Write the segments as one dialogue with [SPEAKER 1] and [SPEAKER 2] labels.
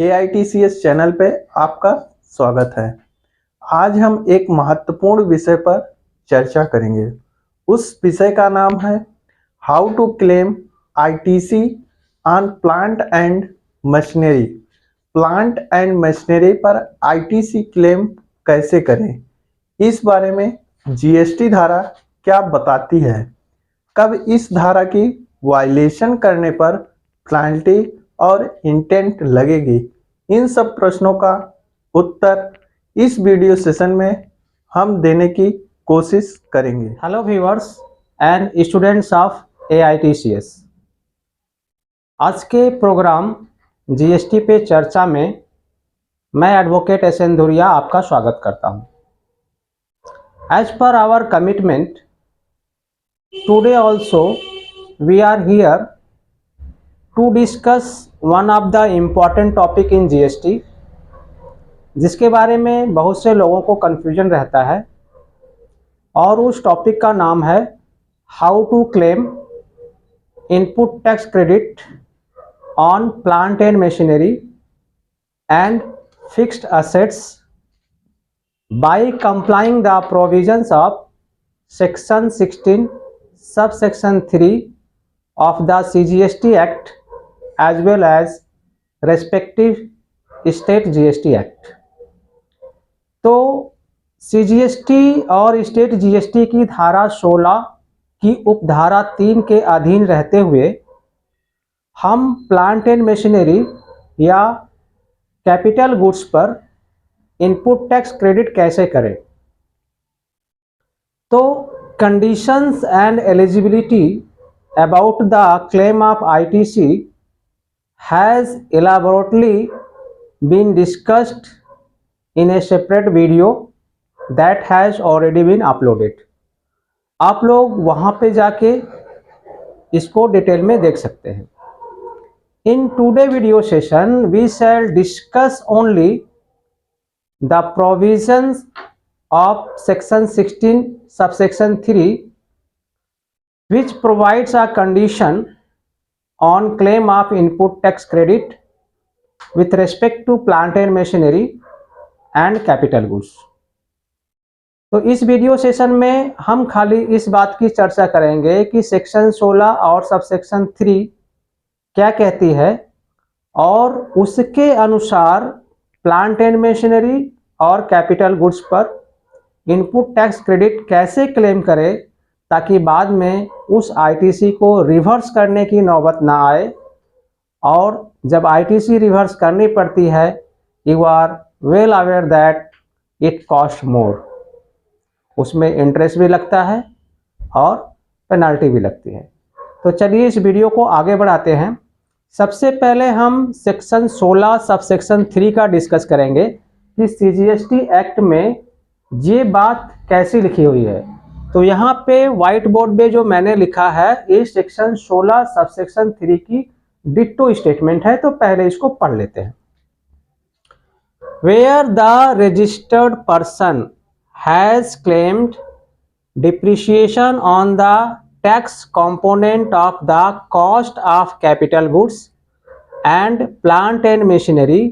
[SPEAKER 1] AITCS channel पे आपका स्वागत है। आज हम एक महत्वपूर्ण विषय पर चर्चा करेंगे। उस विषय का नाम है how to claim ITC on plant and machinery. Plant and machinery पर ITC क्लेम कैसे करें, इस बारे में GST धारा क्या बताती है, कब इस धारा की वायलेशन करने पर पेनल्टी और इंटेंट लगेगी, इन सब प्रश्नों का उत्तर इस वीडियो सेशन में हम देने की कोशिश करेंगे।
[SPEAKER 2] Hello viewers and students of AITCS। आज के प्रोग्राम GST पे चर्चा में मैं एडवोकेट SN धुरिया आपका स्वागत करता हूं। As per our commitment today also we are here to discuss one of the important topic in GST, जिसके बारे में बहुत से लोगों को कन्फ्यूजन रहता है, और उस टॉपिक का नाम है how to claim input tax credit on plant and machinery and fixed assets by complying the provisions of section 16 subsection 3 of the CGST Act as well as respective state GST Act। तो CGST और state GST की धारा 16 की उपधारा 3 के अधीन रहते हुए हम प्लांट एंड मशीनरी या कैपिटल गुड्स पर इनपुट टैक्स क्रेडिट कैसे करें। तो conditions and eligibility about the claim of ITC has elaborately been discussed in a separate video that has already been uploaded। आप लोग वहाँ पे जाके इसको डिटेल में देख सकते हैं। In today video session we shall discuss only the provisions of section 16 subsection 3 which provides a condition on claim of input tax credit with respect to plant and machinery and capital goods। तो इस video session में हम खाली इस बात की चर्चा करेंगे कि सेक्शन 16 और सबसेक्शन 3 क्या कहती है, और उसके अनुसार प्लांट एंड मशीनरी और कैपिटल गुड्स पर इनपुट टैक्स क्रेडिट कैसे क्लेम करें, ताकि बाद में उस ITC को रिवर्स करने की नौबत ना आए। और जब ITC रिवर्स करनी पड़ती है, you are well aware that it cost more, उसमें इंटरेस्ट भी लगता है और पेनल्टी भी लगती है। तो चलिए इस वीडियो को आगे बढ़ाते हैं। सबसे पहले हम सेक्शन 16 सबसेक्शन 3 का डिस्कस करेंगे कि CGST एक्ट में ये बात कैसी लिखी हुई है। तो यहाँ पे व्हाइट बोर्ड पे जो मैंने लिखा है ये सेक्शन 16 सबसेक्शन 3 की डिट्टो स्टेटमेंट है। तो पहले इसको पढ़ लेते हैं। Where the registered person has claimed depreciation on the tax component of the cost of capital goods and plant and machinery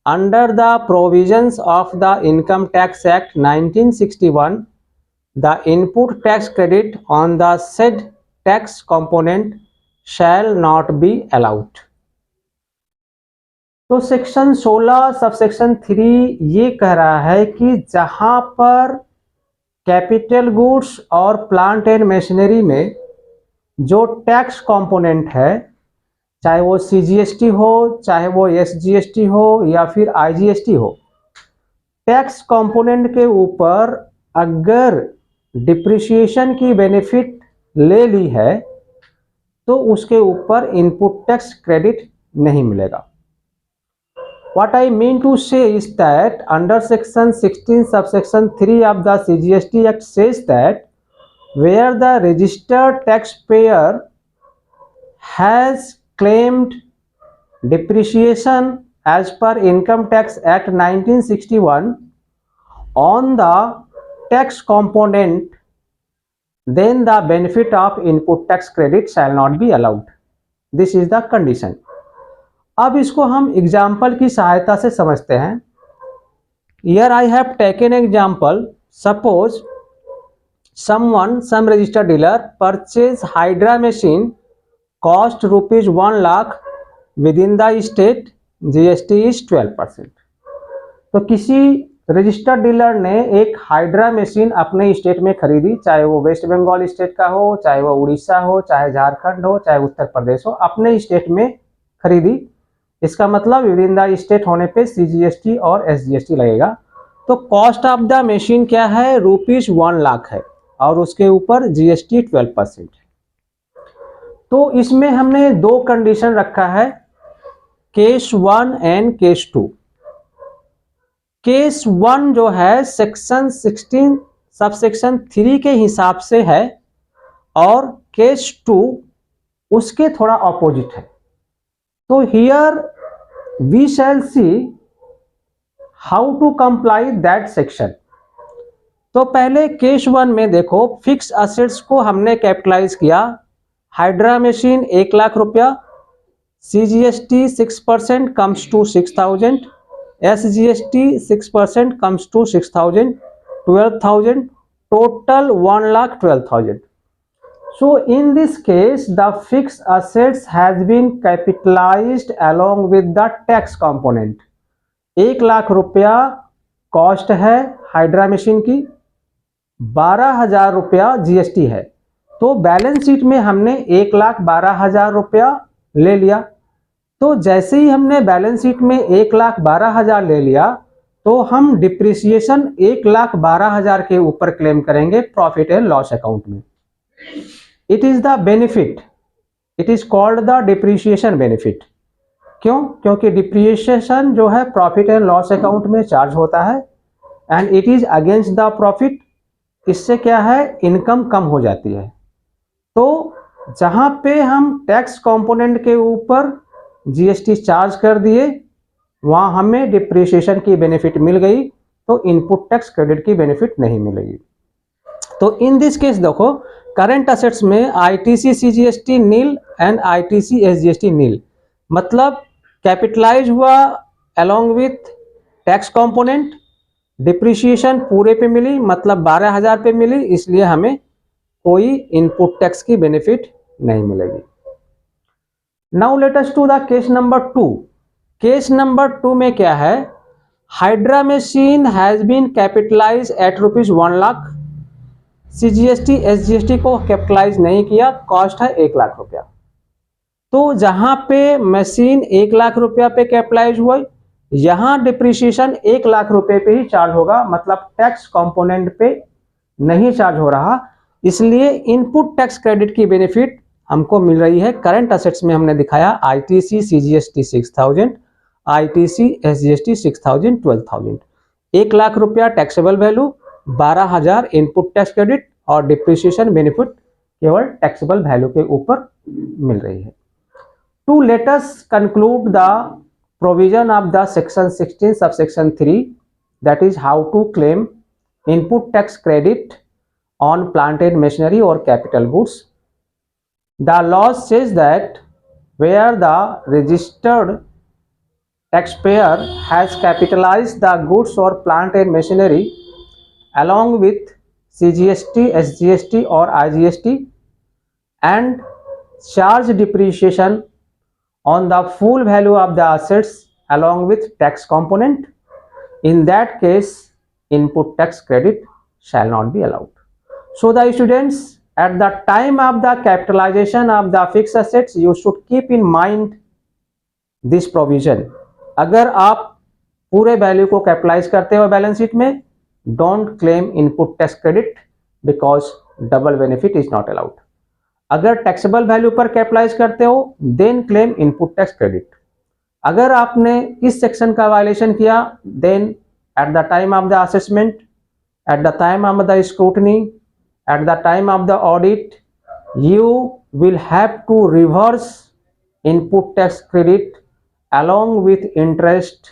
[SPEAKER 2] under the provisions of the income tax act 1961, the input tax credit on the said tax component shall not be allowed। तो section 16 subsection 3 ये कह रहा है कि जहां पर capital goods और plant and machinery में जो टैक्स कंपोनेंट है, चाहे वो CGST हो, चाहे वो SGST हो या फिर IGST हो, टैक्स कंपोनेंट के ऊपर अगर डिप्रिसिएशन की बेनिफिट ले ली है तो उसके ऊपर इनपुट टैक्स क्रेडिट नहीं मिलेगा। What I mean to say is that under section 16 subsection 3 of the CGST act says that where the registered tax payer has claimed depreciation as per income tax act 1961 on the tax component, then the benefit of input tax credit shall not be allowed। This is the condition। अब इसको हम example की सहायता से समझते हैं। Here I have taken example. Suppose some registered dealer purchase Hydra machine cost rupees 1 lakh within the state, GST is 12%. तो किसी रजिस्टर्ड डीलर ने एक हाइड्रा मशीन अपने स्टेट में खरीदी, चाहे वो वेस्ट बंगाल स्टेट का हो, चाहे वो उड़ीसा हो, चाहे झारखंड हो, चाहे उत्तर प्रदेश हो, अपने स्टेट में खरीदी। इसका मतलब विद इन द स्टेट होने पे CGST और SGST लगेगा। तो कॉस्ट ऑफ द मशीन क्या है, रुपीज 1 लाख है और उसके ऊपर GST 12% है। तो इसमें हमने दो कंडीशन रखा है, केस 1 एंड केस 2। केस 1 जो है सेक्शन 16 सबसेक्शन 3 के हिसाब से है और केस 2 उसके थोड़ा ऑपोजिट है। तो here we shall see how to comply that section. तो पहले केस 1 में देखो, फिक्स असेट्स को हमने कैपिटलाइज किया। हाइड्रा मशीन 1 लाख रुपया, CGST 6% comes to 6000, SGST 6% comes to 6,000, 12,000, total 1,12,000. So in this case, the fixed assets has been capitalized along with the tax component. 1 lakh रुपया cost है हाइड्रा मशीन की, 12,000 रुपया GST है। तो बैलेंस शीट में हमने 1,12,000 रुपया ले लिया। तो जैसे ही हमने बैलेंस शीट में 1,12,000 ले लिया तो हम डिप्रिसिएशन 1,12,000 के ऊपर क्लेम करेंगे प्रॉफिट एंड लॉस अकाउंट में। It is the benefit, it is called the depreciation benefit. क्यों? क्योंकि डिप्रिसिएशन जो है प्रॉफिट एंड लॉस अकाउंट में चार्ज होता है and it is against the profit. इससे क्या है, इनकम कम हो जाती है। तो जहां पे हम टैक्स कंपोनेंट के ऊपर GST चार्ज कर दिए, वहां हमें डिप्रिसिएशन की बेनिफिट मिल गई, तो इनपुट टैक्स क्रेडिट की बेनिफिट नहीं मिलेगी। तो इन दिस केस देखो, करंट असेट्स में ITC CGST nil and ITC SGST nil, मतलब कैपिटलाइज हुआ along with tax component. Depreciation पूरे पे मिली, मतलब 12,000 पे मिली, इसलिए हमें कोई इनपुट टैक्स की बेनिफिट नहीं मिलेगी। Now let us to the case number 2. Case number 2 में क्या है, hydra machine has been capitalize at rupees 1 lakh, CGST SGST को कैपिटलाइज नहीं किया, कॉस्ट है 1 लाख रुपया। तो जहां पे मशीन 1 लाख रुपया पे कैपिटलाइज हुआ, यहां डिप्रिसिएशन 1 लाख रुपए पे ही चार्ज होगा, मतलब टैक्स कंपोनेंट पे नहीं चार्ज हो रहा। इसलिए इनपुट टैक्स क्रेडिट की बेनिफिट हमको मिल रही है। करंट असेट्स में हमने दिखाया ITC CGST 6,000, ITC SGST 6,000, 12,000। 1 lakh रुपया taxable value, 12,000 input tax credit और डिप्रिसिएशन बेनिफिट केवल टैक्सेबल वैल्यू के ऊपर मिल रही है। To let us conclude the provision of the section 16 subsection 3, that is how to claim input tax credit on plant and machinery और capital goods. The law says that where the registered taxpayer has capitalized the goods or plant and machinery along with CGST, SGST or IGST and charged depreciation on the full value of the assets along with tax component, in that case input tax credit shall not be allowed. So the students, at the time of the capitalization of the fixed assets, you should keep in mind this provision. अगर आप पूरे value को capitalize करते हो balance sheet में, don't claim input tax credit because double benefit is not allowed. अगर taxable value पर capitalize करते हो, then claim input tax credit. अगर आपने इस सेक्शन का वायलेशन किया, then at the time of the assessment, at the time of the scrutiny, at the time of the audit, you will have to reverse input tax credit along with interest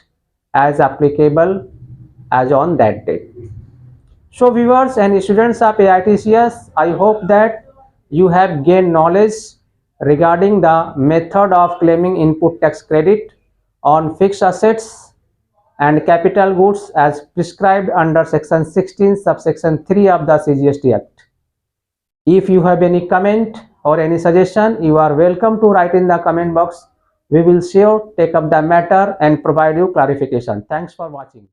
[SPEAKER 2] as applicable as on that date. So viewers and students of AITCS, I hope that you have gained knowledge regarding the method of claiming input tax credit on fixed assets and capital goods as prescribed under section 16 subsection 3 of the CGST Act. If you have any comment or any suggestion, you are welcome to write in the comment box. We will sure take up the matter and provide you clarification. Thanks for watching.